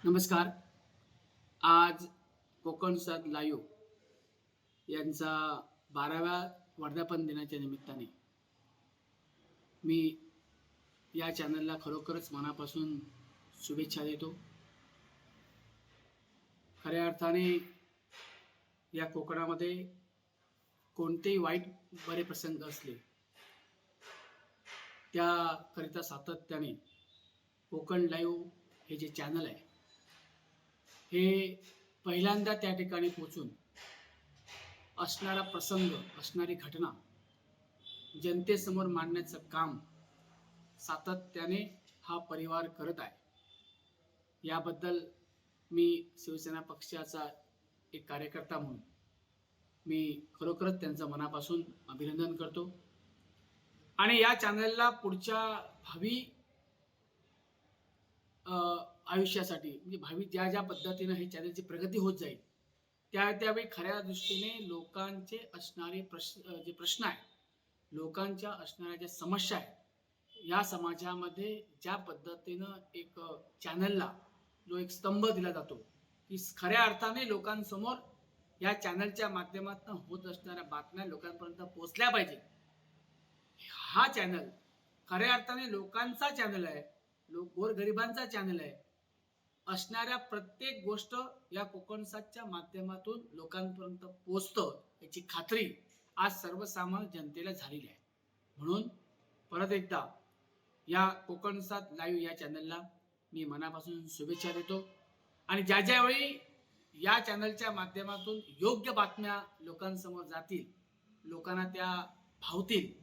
नमस्कार. आज कोकण सात लाईव्ह यांचा 12व्या वर्धापन दिनाच्या निमित्ताने मी या चॅनलला खरोखरच मनापासून शुभेच्छा देतो. खऱ्या अर्थाने या कोकणामध्ये कोणतेही वाईट बरे प्रसंग असले त्याकरिता सातत्याने कोकण लाईव्ह हे जे चॅनल आहे हे पहिल्यांदा त्या ठिकाणी पोचून असणारा प्रसंग, असणारी घटना जनतेसमोर मांडण्याचं काम सातत्याने हा परिवार करत आहे. याबद्दल मी शिवसेना पक्षाचा एक कार्यकर्ता म्हणून मी खरोखरच त्यांचं मनापासून अभिनंदन करतो. आणि या चॅनलला पुढच्या भावी आयुष्यासाठी म्हणजे भावी ज्या ज्या पद्धतीनं हे चॅनलची प्रगती होत जाईल त्यावेळी खऱ्या दृष्टीने लोकांचे असणारे जे प्रश्न आहे, लोकांच्या असणाऱ्या ज्या समस्या आहेत, या समाजामध्ये ज्या पद्धतीनं एक चॅनलला जो एक स्तंभ दिला जातो की खऱ्या अर्थाने लोकांसमोर या चॅनलच्या माध्यमातून होत असणाऱ्या बातम्या लोकांपर्यंत पोहोचल्या पाहिजे. हा चॅनल खऱ्या अर्थाने लोकांचा चॅनल आहे, गोरगरिबांचा चॅनल आहे. असणाऱ्या प्रत्येक गोष्ट या कोकणसातच्या माध्यमातून लोकांपर्यंत पोहोचतं याची खात्री आज सर्वसामान्य जनतेला झालेली आहे. म्हणून परत एकदा या कोकणसात लाईव्ह या चॅनलला मी मनापासून शुभेच्छा देतो. आणि ज्यावेळी या चॅनलच्या माध्यमातून योग्य बातम्या लोकांसमोर जातील, लोकांना त्या भावतील,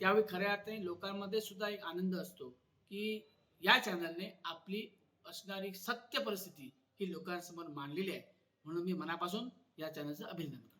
त्यावेळी खऱ्या अर्थाने लोकांमध्ये सुद्धा एक आनंद असतो की या चॅनलने आपली असणारी सत्य परिस्थिती ही लोकांसमोर मांडलेली आहे. म्हणून मी मनापासून या चॅनलचं अभिनंदन करतो.